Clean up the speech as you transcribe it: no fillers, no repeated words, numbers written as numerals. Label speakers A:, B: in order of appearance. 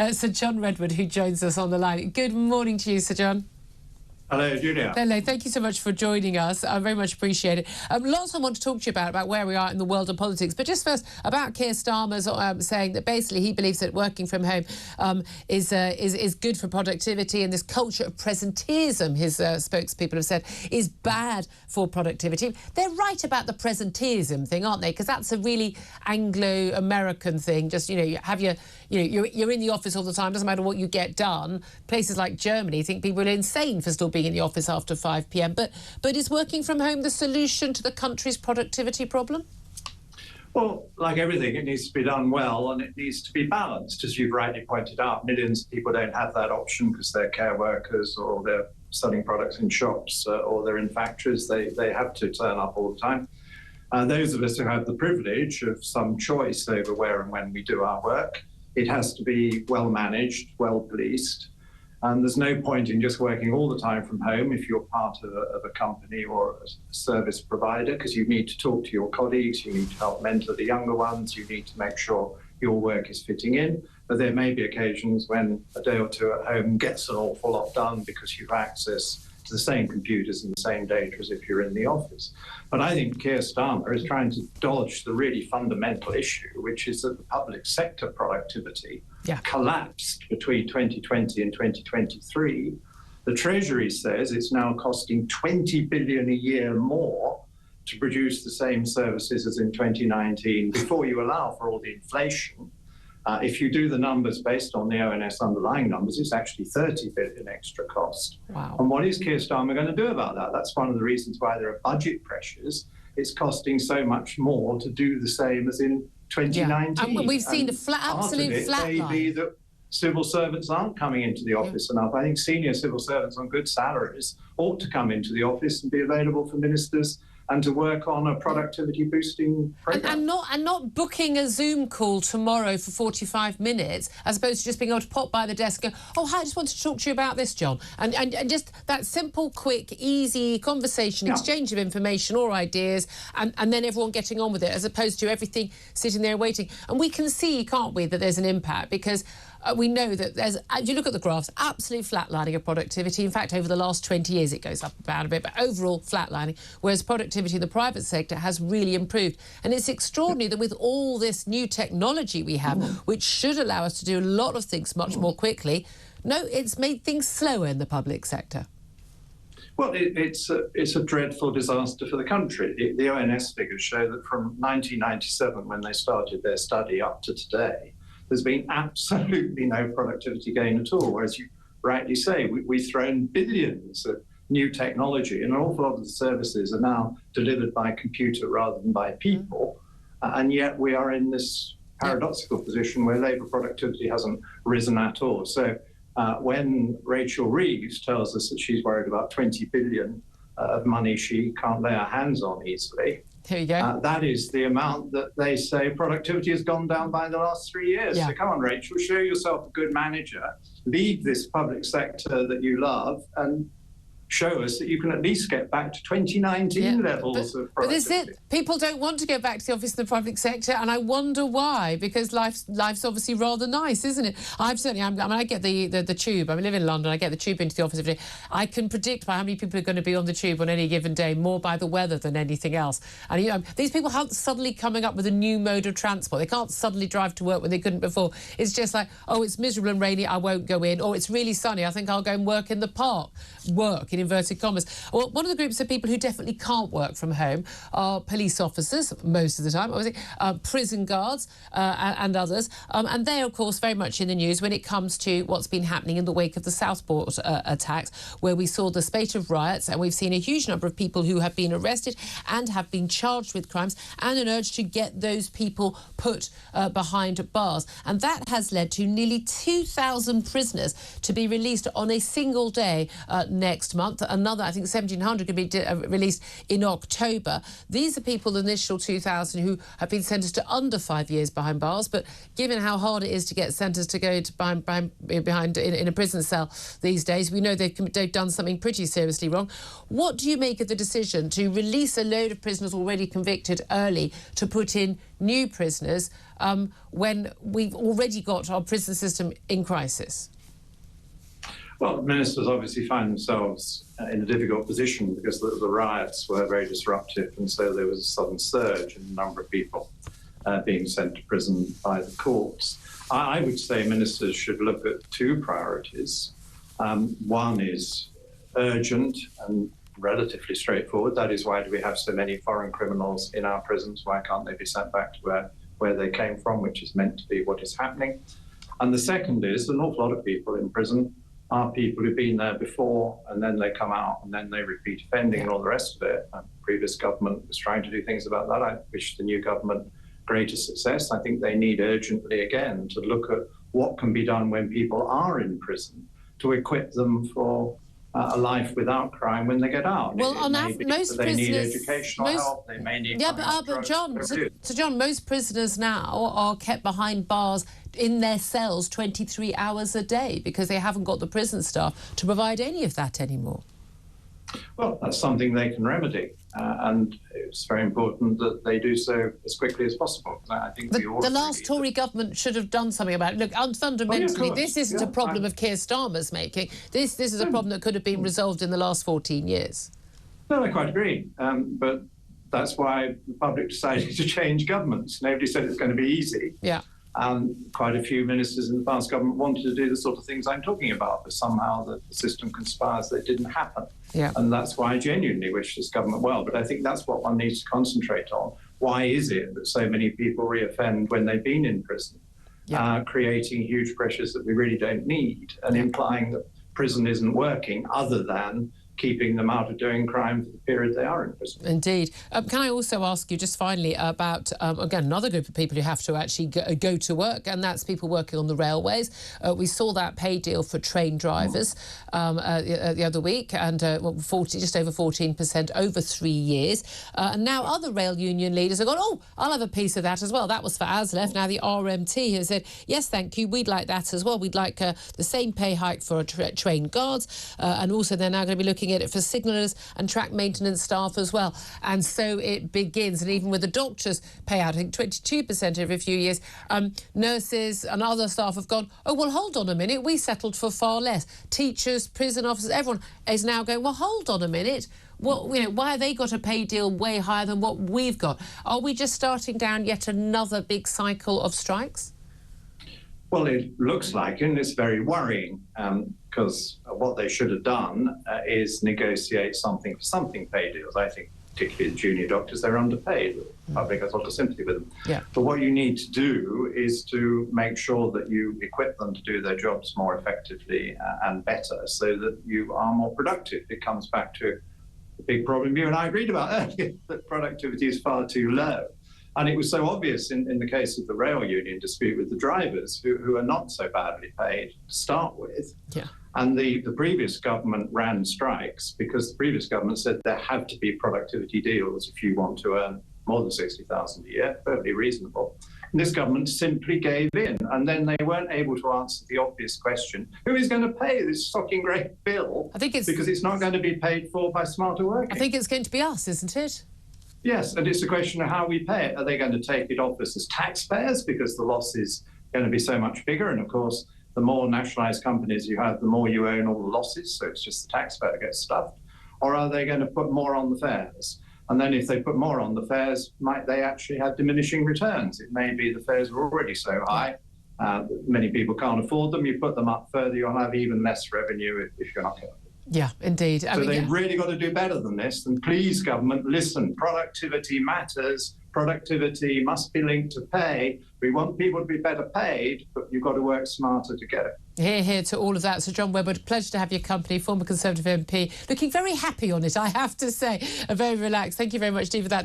A: Sir John Redwood, who joins us on the line. Good morning to you, Sir John.
B: Hello, Julia.
A: Hello, thank you so much for joining us. I very much appreciate it. Lots I want to talk to you about where we are in the world of politics. But just first, about Keir Starmer's saying that basically he believes that working from home is good for productivity, and this culture of presenteeism, his spokespeople have said, is bad for productivity. They're right about the presenteeism thing, aren't they? Because that's a really Anglo-American thing. Just, you have your, you're in the office all the time, doesn't matter what you get done. Places like Germany think people are insane for still being in the office after 5 p.m. But is working from home the solution to the country's productivity problem?
B: Well, like everything, it needs to be done well and it needs to be balanced. As you've rightly pointed out, millions of people don't have that option because they're care workers or they're selling products in shops or they're in factories. They have to turn up all the time. Those of us who have the privilege of some choice over where and when we do our work, it has to be well managed, well policed. And there's no point in just working all the time from home if you're part of a company or a service provider, because you need to talk to your colleagues, you need to help mentor the younger ones, you need to make sure your work is fitting in. But there may be occasions when a day or two at home gets an awful lot done because you've access to the same computers and the same data as if you're in the office. But I think Keir Starmer is trying to dodge the really fundamental issue, which is that the public sector productivity collapsed between 2020 and 2023. The Treasury says it's now costing 20 billion a year more to produce the same services as in 2019 before you allow for all the inflation. If you do the numbers based on the ONS underlying numbers, it's actually 30 billion extra cost.
A: Wow.
B: And what is Keir Starmer going to do about that? That's one of the reasons why there are budget pressures. It's costing so much more to do the same as in 2019.
A: And we've seen a absolute flat line.
B: Maybe that civil servants aren't coming into the office enough. I think senior civil servants on good salaries ought to come into the office and be available for ministers and to work on a productivity boosting program.
A: And not booking a Zoom call tomorrow for 45 minutes as opposed to just being able to pop by the desk and go, oh, hi, I just wanted to talk to you about this, John. And just that simple, quick, easy conversation, exchange of information or ideas, and then everyone getting on with it as opposed to everything sitting there waiting. And we can see, can't we, that there's an impact because we know that there's, if you look at the graphs, absolute flatlining of productivity. In fact, over the last 20 years, it goes up about a bit, but overall flatlining, whereas productivity in the private sector has really improved. And it's extraordinary that with all this new technology we have, which should allow us to do a lot of things much more quickly, no, it's made things slower in the public sector.
B: Well, it's a dreadful disaster for the country. The ONS figures show that from 1997, when they started their study, up to today, there's been absolutely no productivity gain at all. Whereas you rightly say, we've thrown billions of new technology and an awful lot of the services are now delivered by computer rather than by people. And yet we are in this paradoxical position where labour productivity hasn't risen at all. So when Rachel Reeves tells us that she's worried about 20 billion of money she can't lay her hands on easily,
A: here you go.
B: That is the amount that they say productivity has gone down by the last 3 years. So come on, Rachel, show yourself a good manager, lead this public sector that you love, and show us that you can at least get back to 2019 levels of productivity.
A: But this is it. People don't want to go back to the office in the public sector, and I wonder why, because life's obviously rather nice, isn't it? I get the tube. I live in London. I get the tube into the office every day. I can predict by how many people are going to be on the tube on any given day, more by the weather than anything else. And, these people aren't suddenly coming up with a new mode of transport. They can't suddenly drive to work when they couldn't before. It's just like, oh, it's miserable and rainy, I won't go in. Or it's really sunny, I think I'll go and work in the park. Work, in inverted commas. Well, one of the groups of people who definitely can't work from home are police officers, most of the time, obviously, prison guards and others. And they are, of course, very much in the news when it comes to what's been happening in the wake of the Southport attacks, where we saw the spate of riots, and we've seen a huge number of people who have been arrested and have been charged with crimes, and an urge to get those people put behind bars. And that has led to nearly 2,000 prisoners to be released on a single day next month. month. Another, I think, 1,700 could be released in October. These are people, the initial 2,000, who have been sentenced to under 5 years behind bars. But given how hard it is to get sentenced to go to behind in a prison cell these days, we know they've done something pretty seriously wrong. What do you make of the decision to release a load of prisoners already convicted early to put in new prisoners when we've already got our prison system in crisis?
B: Well, ministers obviously find themselves in a difficult position because the riots were very disruptive, and so there was a sudden surge in the number of people being sent to prison by the courts. I would say ministers should look at two priorities. One is urgent and relatively straightforward. That is, why do we have so many foreign criminals in our prisons? Why can't they be sent back to where they came from, which is meant to be what is happening? And the second is, an awful lot of people in prison are people who've been there before, and then they come out and then they repeat offending and all the rest of it. The previous government was trying to do things about that. I wish the new government greater success. I think they need urgently again to look at what can be done when people are in prison to equip them for a life without crime when they get out.
A: Well, on average, most
B: they
A: prisoners
B: need educational help. They may need
A: but John, so John, most prisoners now are kept behind bars in their cells 23 hours a day because they haven't got the prison staff to provide any of that anymore.
B: Well, that's something they can remedy, and it's very important that they do so as quickly as possible. I think
A: the last Tory government should have done something about it. Look, fundamentally, this isn't a problem of Keir Starmer's making. This is a problem that could have been resolved in the last 14 years.
B: No, I quite agree, but that's why the public decided to change governments. Nobody said it's going to be easy.
A: Yeah.
B: Quite a few ministers in the past government wanted to do the sort of things I'm talking about, but somehow the system conspires that it didn't happen.
A: Yeah.
B: And that's why I genuinely wish this government well. But I think that's what one needs to concentrate on. Why is it that so many people reoffend when they've been in prison, creating huge pressures that we really don't need, and implying that prison isn't working other than keeping them out of doing crime for the period they are in prison.
A: Indeed. Can I also ask you just finally about, again, another group of people who have to actually go to work, and that's people working on the railways. We saw that pay deal for train drivers the other week, and just over 14% over 3 years. And now other rail union leaders have gone, oh, I'll have a piece of that as well. That was for ASLEF. Now the RMT has said, yes, thank you, we'd like that as well. We'd like the same pay hike for train guards, and also they're now going to be looking at it for signallers and track maintenance staff as well. And so it begins. And even with the doctors' payout, I think 22% every few years, nurses and other staff have gone, oh, well, hold on a minute, we settled for far less. Teachers, prison officers, everyone is now going, well, hold on a minute. Well, why have they got a pay deal way higher than what we've got? Are we just starting down yet another big cycle of strikes?
B: Well, it looks like it, and it's very worrying, because what they should have done is negotiate something for something pay deals. I think particularly the junior doctors, they're underpaid. The public has a lot of sympathy with them.
A: Yeah.
B: But what you need to do is to make sure that you equip them to do their jobs more effectively and better, so that you are more productive. It comes back to the big problem you and I agreed about earlier, that productivity is far too low. And it was so obvious in the case of the rail union dispute with the drivers, who are not so badly paid to start with.
A: Yeah.
B: And the previous government ran strikes because the previous government said there have to be productivity deals if you want to earn more than $60,000 a year, perfectly reasonable. And this government simply gave in, and then they weren't able to answer the obvious question: who is going to pay this shocking great bill? Because it's not going to be paid for by smarter working.
A: I think it's going to be us, isn't it?
B: Yes, and it's a question of how we pay it. Are they going to take it off us as taxpayers because the loss is going to be so much bigger? And of course, the more nationalised companies you have, the more you own all the losses, so it's just the taxpayer that gets stuffed. Or are they going to put more on the fares? And then if they put more on the fares, might they actually have diminishing returns? It may be the fares are already so high, many people can't afford them. You put them up further, you'll have even less revenue if you're not careful.
A: Yeah, indeed.
B: So they've really got to do better than this. And please, government, listen. Productivity matters. Productivity must be linked to pay. We want people to be better paid, but you've got to work smarter to get it.
A: Hear, hear to all of that. So, John Redwood, pleasure to have your company, former Conservative MP. Looking very happy on it, I have to say. Very relaxed. Thank you very much, Steve, for that.